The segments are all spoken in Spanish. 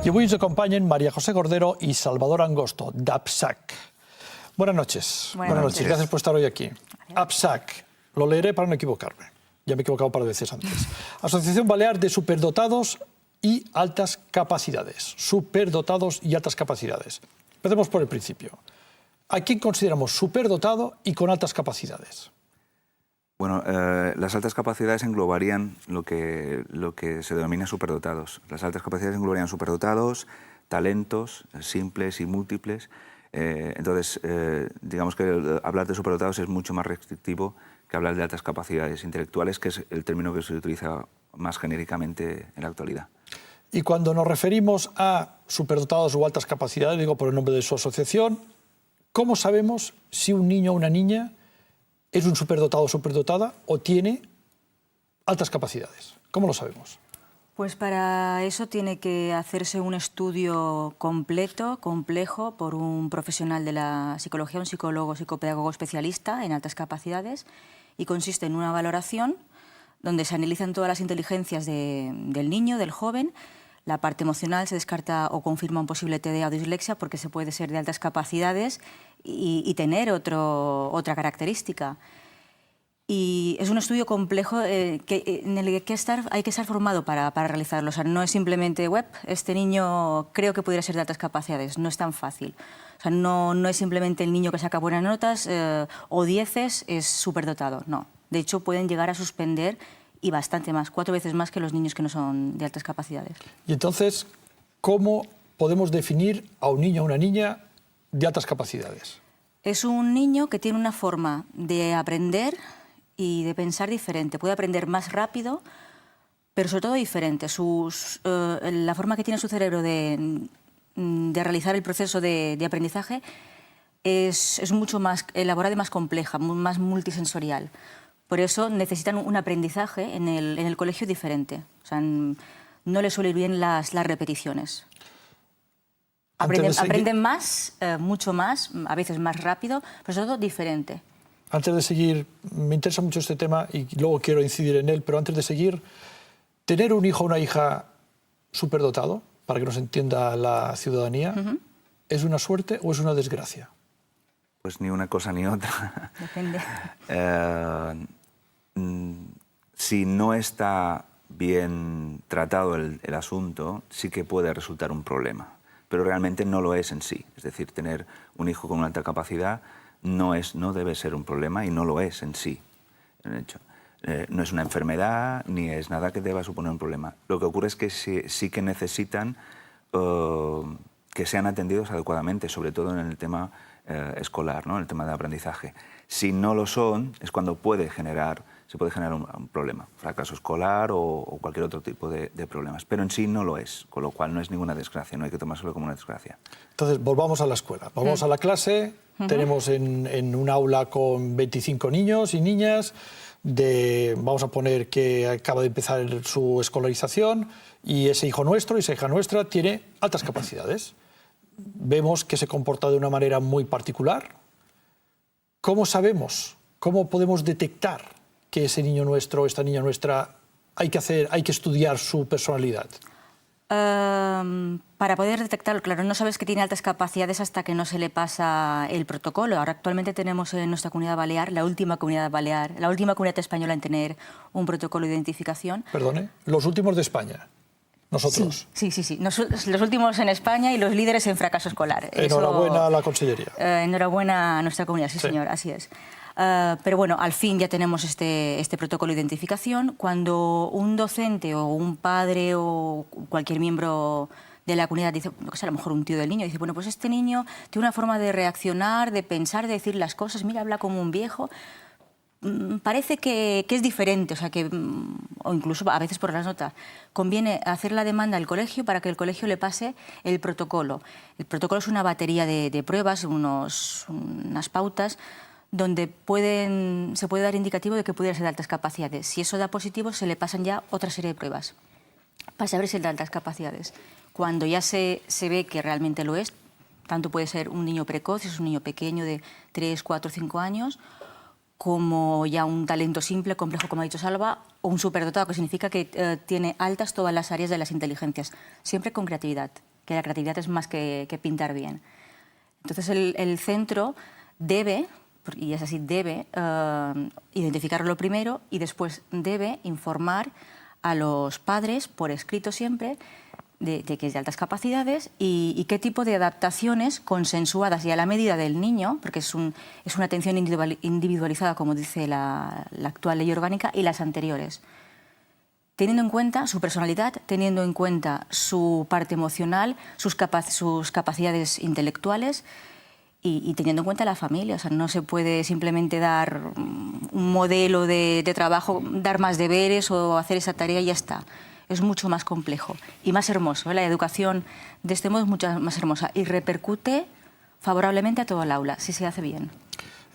Y avui ens acompanyen María José Cordero y Salvador Angosto, d'APSAC. Buenas noches. Buenas noches. Gracias por estar hoy aquí. APSAC, lo leeré para no equivocarme. Ya me he equivocado un par de veces antes. Asociación Balear de Superdotados y Altas Capacidades. Superdotados y altas capacidades. Empecemos por el principio. ¿A quién consideramos superdotado y con altas capacidades? Bueno, las altas capacidades englobarían lo que se denomina superdotados. Las altas capacidades englobarían superdotados, talentos simples y múltiples. Entonces, digamos que hablar de superdotados es mucho más restrictivo que hablar de altas capacidades intelectuales, que es el término que se utiliza más genéricamente en la actualidad. Y cuando nos referimos a superdotados o altas capacidades, digo por el nombre de su asociación, ¿cómo sabemos si un niño o una niña es un superdotado o superdotada o tiene altas capacidades? ¿Cómo lo sabemos? Pues para eso tiene que hacerse un estudio completo, complejo, por un profesional de la psicología, un psicólogo, psicopedagogo especialista en altas capacidades, y consiste en una valoración donde se analizan todas las inteligencias del niño, del joven. La parte emocional se descarta o confirma un posible TDA o dislexia porque se puede ser de altas capacidades y tener otra característica. Y es un estudio complejo en el que hay que estar formado para realizarlo. O sea, no es simplemente web, este niño creo que pudiera ser de altas capacidades, no es tan fácil. O sea, no es simplemente el niño que saca buenas notas o dieces es superdotado, no. De hecho, pueden llegar a suspender y bastante más, 4 veces más que los niños que no son de altas capacidades. Y entonces, ¿cómo podemos definir a un niño o una niña de altas capacidades? Es un niño que tiene una forma de aprender y de pensar diferente. Puede aprender más rápido, pero sobre todo diferente. La forma que tiene su cerebro de realizar el proceso de aprendizaje es mucho más elaborada y más compleja, más multisensorial. Por eso necesitan un aprendizaje en el colegio diferente. O sea, no les suelen ir bien las repeticiones. Aprenden más, mucho más, a veces más rápido, pero sobre todo diferente. Antes de seguir, me interesa mucho este tema y luego quiero incidir en él, pero antes de seguir, ¿tener un hijo o una hija superdotado, para que nos entienda la ciudadanía, es una suerte o es una desgracia? Pues ni una cosa ni otra. Depende. Si no está bien tratado el asunto, sí que puede resultar un problema, pero realmente no lo es en sí. Es decir, tener un hijo con una alta capacidad no debe ser un problema y no lo es en sí. De hecho, no es una enfermedad ni es nada que deba suponer un problema. Lo que ocurre es que sí que necesitan que sean atendidos adecuadamente, sobre todo en el tema escolar, ¿no? En el tema de aprendizaje. Si no lo son, es cuando se puede generar un problema, fracaso escolar o cualquier otro tipo de problemas. Pero en sí no lo es, con lo cual no es ninguna desgracia, no hay que tomárselo como una desgracia. Entonces, volvamos a la escuela, volvamos a la clase. Tenemos en un aula con 25 niños y niñas, vamos a poner que acaba de empezar su escolarización y ese hijo nuestro, esa hija nuestra, tiene altas capacidades. Vemos que se comporta de una manera muy particular. ¿Cómo sabemos, cómo podemos detectar que ese niño nuestro, esta niña nuestra, hay que estudiar su personalidad? Para poder detectarlo, claro, no sabes que tiene altas capacidades hasta que no se le pasa el protocolo. Ahora actualmente tenemos en nuestra comunidad balear, la última comunidad española en tener un protocolo de identificación. Perdone, los últimos de España. Nosotros. Sí. Los últimos en España y los líderes en fracaso escolar. Enhorabuena a la Consellería. Enhorabuena a nuestra comunidad, sí, señor, así es. Pero bueno, al fin ya tenemos este protocolo de identificación. Cuando un docente o un padre o cualquier miembro de la comunidad dice, no sé, a lo mejor un tío del niño, dice, bueno, pues este niño tiene una forma de reaccionar, de pensar, de decir las cosas, mira, habla como un viejo. Parece que es diferente, o sea, o incluso a veces por las notas, conviene hacer la demanda al colegio para que el colegio le pase el protocolo. El protocolo es una batería de pruebas, unas pautas, donde se puede dar indicativo de que pudiera ser de altas capacidades. Si eso da positivo, se le pasan ya otra serie de pruebas para saber si es de altas capacidades. Cuando ya se ve que realmente lo es, tanto puede ser un niño precoz, si es un niño pequeño de 3, 4, 5 años, como ya un talento simple, complejo, como ha dicho Salva, o un superdotado, que significa que tiene altas todas las áreas de las inteligencias, siempre con creatividad. que la creatividad es más que pintar bien. Entonces el centro debe, y es así, debe identificarlo primero y después debe informar a los padres, por escrito siempre, de que es de altas capacidades y qué tipo de adaptaciones consensuadas y a la medida del niño, porque es una atención individualizada, como dice la actual ley orgánica, y las anteriores. Teniendo en cuenta su personalidad, teniendo en cuenta su parte emocional, sus capacidades intelectuales y teniendo en cuenta la familia. O sea, no se puede simplemente dar un modelo de trabajo, dar más deberes o hacer esa tarea y ya está. Es mucho más complejo y más hermoso. La educación de este modo es mucho más hermosa y repercute favorablemente a todo el aula, si se hace bien.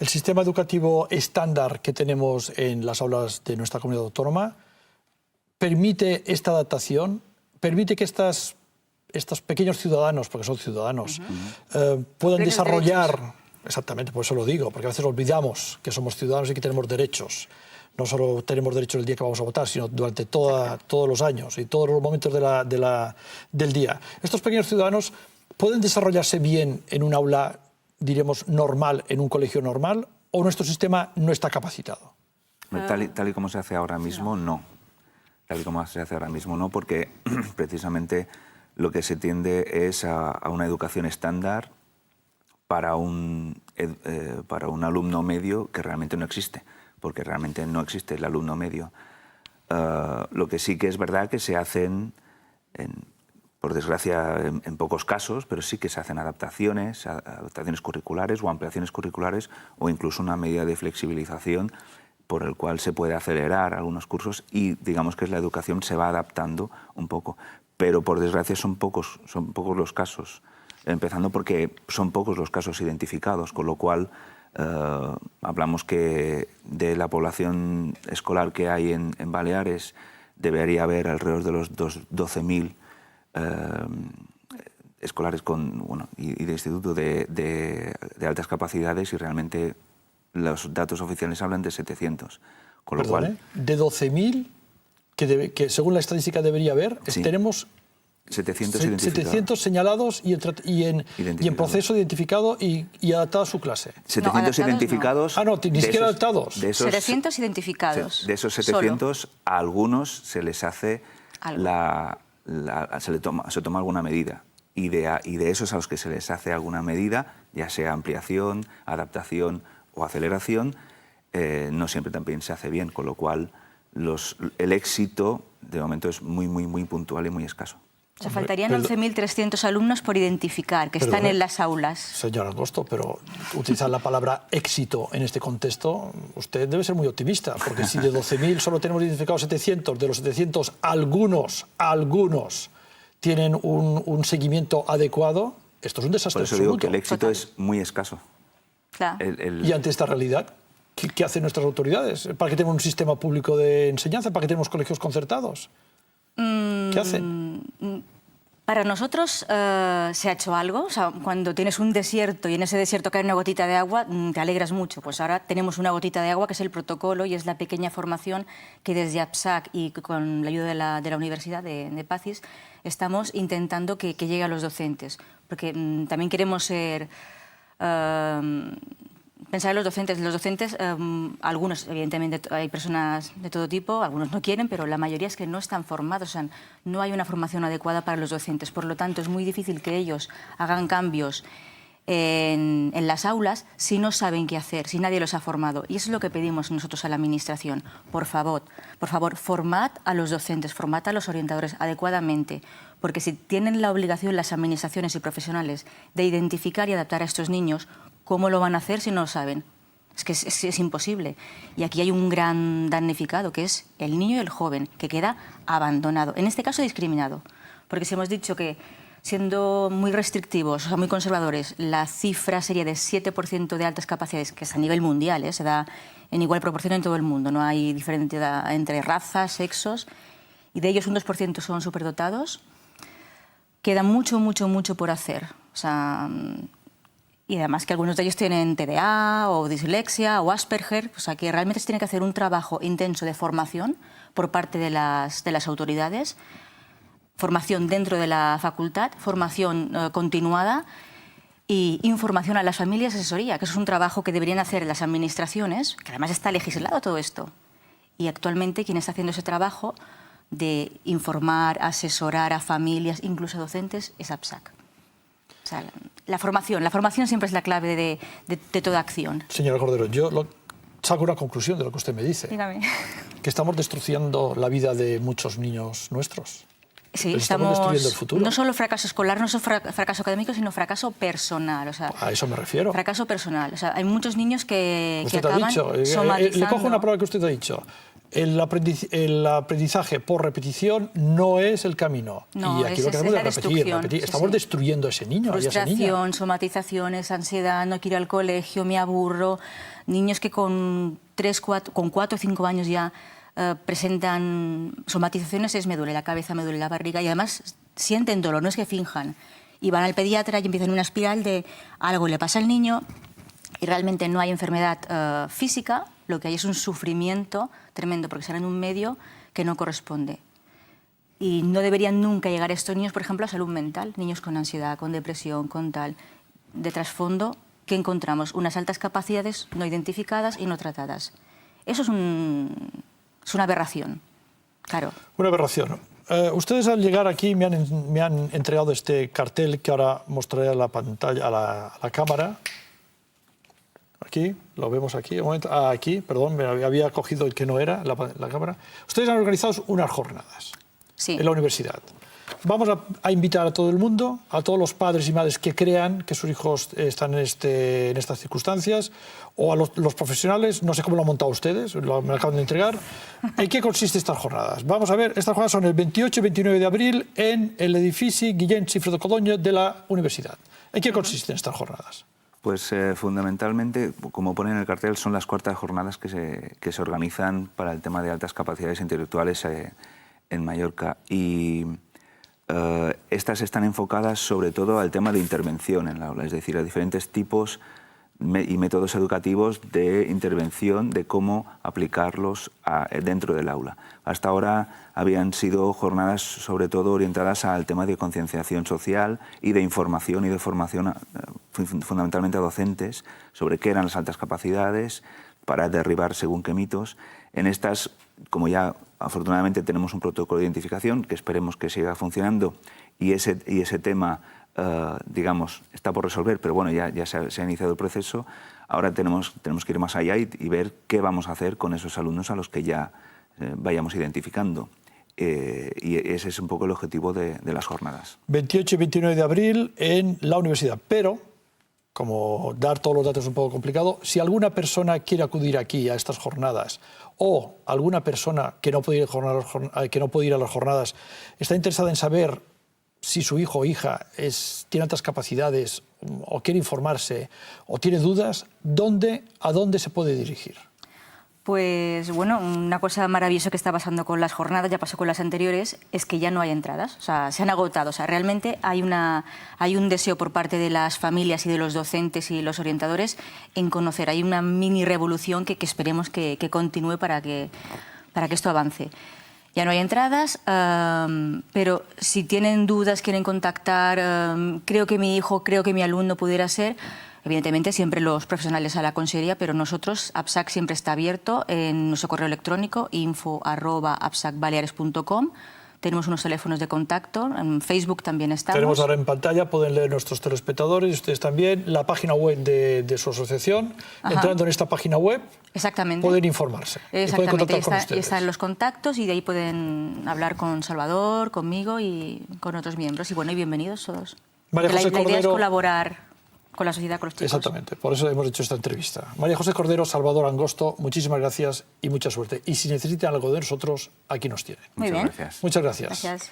El sistema educativo estándar que tenemos en las aulas de nuestra comunidad autónoma permite esta adaptación, permite que estos pequeños ciudadanos, porque son ciudadanos, puedan desarrollar, exactamente, por eso lo digo, porque a veces olvidamos que somos ciudadanos y que tenemos derechos. No solo tenemos derechos el día que vamos a votar, sino durante todos los años y todos los momentos del día. Estos pequeños ciudadanos pueden desarrollarse bien en un aula, diremos, normal, en un colegio normal, o nuestro sistema no está capacitado. Tal y como se hace ahora mismo, no. Tal y como se hace ahora mismo, no, porque precisamente lo que se tiende es a una educación estándar para un alumno medio que realmente no existe, porque realmente no existe el alumno medio. Lo que sí que es verdad que se hacen, por desgracia, en pocos casos, pero sí que se hacen adaptaciones curriculares o ampliaciones curriculares o incluso una medida de flexibilización por el cual se puede acelerar algunos cursos y digamos que la educación se va adaptando un poco. Pero por desgracia son pocos los casos, empezando porque son pocos los casos identificados, con lo cual hablamos que de la población escolar que hay en Baleares debería haber alrededor de los 12.000 escolares y de instituto de altas capacidades y realmente los datos oficiales hablan de 700. Con lo cual, de 12.000 que según la estadística debería haber, sí, tenemos 700 señalados y en proceso de identificado y adaptado a su clase. 700 no, identificados. No. Ah, no, ni siquiera adaptados. 700 identificados. De esos 700, solo a algunos se les hace se toma alguna medida. Y de esos a los que se les hace alguna medida, ya sea ampliación, adaptación o aceleración, no siempre también se hace bien, con lo cual el éxito de momento es muy, muy, muy puntual y muy escaso. O sea, faltarían 11.300 alumnos por identificar, que están en las aulas. Señora Angosto, pero utilizar la palabra éxito en este contexto, usted debe ser muy optimista, porque si de 12.000 solo tenemos identificados 700, de los 700 algunos tienen un seguimiento adecuado, esto es un desastre Por eso absoluto. digo que el éxito es muy escaso. Claro. Y ante esta realidad, ¿qué hacen nuestras autoridades? ¿Para qué tenemos un sistema público de enseñanza? ¿Para qué tenemos colegios concertados? ¿Qué hacen? Para nosotros se ha hecho algo. O sea, cuando tienes un desierto y en ese desierto cae una gotita de agua, te alegras mucho. Pues ahora tenemos una gotita de agua que es el protocolo y es la pequeña formación que desde APSAC y con la ayuda de la Universidad de Pacis estamos intentando que llegue a los docentes. Porque también queremos ser... pensar en los docentes. Los docentes, algunos, evidentemente, hay personas de todo tipo, algunos no quieren, pero la mayoría es que no están formados, o sea, no hay una formación adecuada para los docentes. Por lo tanto, es muy difícil que ellos hagan cambios en las aulas si no saben qué hacer, si nadie los ha formado. Y eso es lo que pedimos nosotros a la Administración. Por favor, formad a los docentes, formad a los orientadores adecuadamente, porque si tienen la obligación las administraciones y profesionales de identificar y adaptar a estos niños, ¿cómo lo van a hacer si no lo saben? Es que es imposible. Y aquí hay un gran damnificado, que es el niño y el joven, que queda abandonado, en este caso discriminado. Porque si hemos dicho que, siendo muy restrictivos, o sea, muy conservadores, la cifra sería de 7% de altas capacidades, que es a nivel mundial, se da en igual proporción en todo el mundo, no hay diferencia entre razas, sexos, y de ellos un 2% son superdotados, queda mucho, mucho, mucho por hacer. O sea, y además que algunos de ellos tienen TDA o dislexia o Asperger, o sea que realmente se tiene que hacer un trabajo intenso de formación por parte de las autoridades, formación dentro de la facultad, formación continuada y información a las familias, asesoría, que eso es un trabajo que deberían hacer las administraciones, que además está legislado todo esto. Y actualmente quien está haciendo ese trabajo de informar, asesorar a familias, incluso a docentes, es APSAC. O sea, la formación siempre es la clave de toda acción. Señora Cordero, yo saco una conclusión de lo que usted me dice. Dígame. Que estamos destruyendo la vida de muchos niños nuestros. Sí, estamos destruyendo el futuro. No solo fracaso escolar, no solo fracaso académico, sino fracaso personal. O sea, a eso me refiero. Fracaso personal. O sea, hay muchos niños que acaban ha dicho, somatizando. le cojo una prueba que usted ha dicho. El aprendizaje por repetición no es el camino. No, y aquí lo que hacemos es repetir. Estamos destruyendo a ese niño. Frustración, somatizaciones, ansiedad, no quiero ir al colegio, me aburro. Niños que con 4 o 5 años ya presentan somatizaciones, me duele la cabeza, me duele la barriga y además sienten dolor, no es que finjan. Y van al pediatra y empiezan una espiral de algo le pasa al niño y realmente no hay enfermedad física, lo que hay es un sufrimiento tremendo porque están en un medio que no corresponde. Y no deberían nunca llegar estos niños, por ejemplo, a salud mental, niños con ansiedad, con depresión, con tal. De trasfondo, ¿qué encontramos? Unas altas capacidades no identificadas y no tratadas. Eso es una aberración, claro. Una aberración. Ustedes al llegar aquí me han entregado este cartel que ahora mostraré a la pantalla, a la cámara. Aquí, lo vemos aquí, un momento, aquí, perdón, me había cogido el que no era, la cámara. Ustedes han organizado unas jornadas en la universidad. Vamos a invitar a todo el mundo, a todos los padres y madres que crean que sus hijos están en estas circunstancias, o a los profesionales, no sé cómo lo han montado ustedes, me lo acaban de entregar. ¿En qué consisten estas jornadas? Vamos a ver, estas jornadas son el 28 y 29 de abril en el edificio Guillén Cifre de Codoño de la universidad. ¿En qué consisten estas jornadas? Pues fundamentalmente, como pone en el cartel, son las cuartas jornadas que se organizan para el tema de altas capacidades intelectuales en Mallorca. Y estas están enfocadas sobre todo al tema de intervención en la aula, es decir, a diferentes tipos y métodos educativos de intervención, de cómo aplicarlos dentro del aula. Hasta ahora habían sido jornadas sobre todo orientadas al tema de concienciación social y de información y de formación fundamentalmente a docentes sobre qué eran las altas capacidades para derribar según qué mitos. En estas, como ya afortunadamente tenemos un protocolo de identificación que esperemos que siga funcionando y ese tema digamos, está por resolver, pero bueno, ya se ha iniciado el proceso. Ahora tenemos que ir más allá y ver qué vamos a hacer con esos alumnos a los que ya vayamos identificando. Y ese es un poco el objetivo de las jornadas. 28 y 29 de abril en la universidad, pero, como dar todos los datos es un poco complicado, si alguna persona quiere acudir aquí a estas jornadas o alguna persona que no puede ir a las jornadas está interesada en saber si su hijo o hija tiene altas capacidades o quiere informarse o tiene dudas, ¿a dónde se puede dirigir? Pues bueno, una cosa maravillosa que está pasando con las jornadas, ya pasó con las anteriores, es que ya no hay entradas, o sea, se han agotado. O sea, realmente hay un deseo por parte de las familias y de los docentes y los orientadores en conocer. Hay una mini revolución que esperemos que continúe para que esto avance. Ya no hay entradas, pero si tienen dudas, quieren contactar, creo que mi hijo, creo que mi alumno pudiera ser, evidentemente siempre los profesionales a la consejería, pero nosotros, APSAC siempre está abierto en nuestro correo electrónico info@apsacbaleares.com. Tenemos unos teléfonos de contacto, en Facebook también estamos. Tenemos ahora en pantalla, pueden leer nuestros telespectadores y ustedes también, la página web de su asociación. Ajá. Entrando en esta página web, exactamente, pueden informarse. Exactamente, y pueden contactar con ustedes. Están los contactos y de ahí pueden hablar con Salvador, conmigo y con otros miembros. Y bueno, y bienvenidos todos. María José Cordero, la idea es colaborar con la sociedad, con los chicos. Exactamente, por eso hemos hecho esta entrevista. María José Cordero, Salvador Angosto, muchísimas gracias y mucha suerte. Y si necesitan algo de nosotros, aquí nos tienen. Muy bien. Gracias. Muchas gracias. Gracias.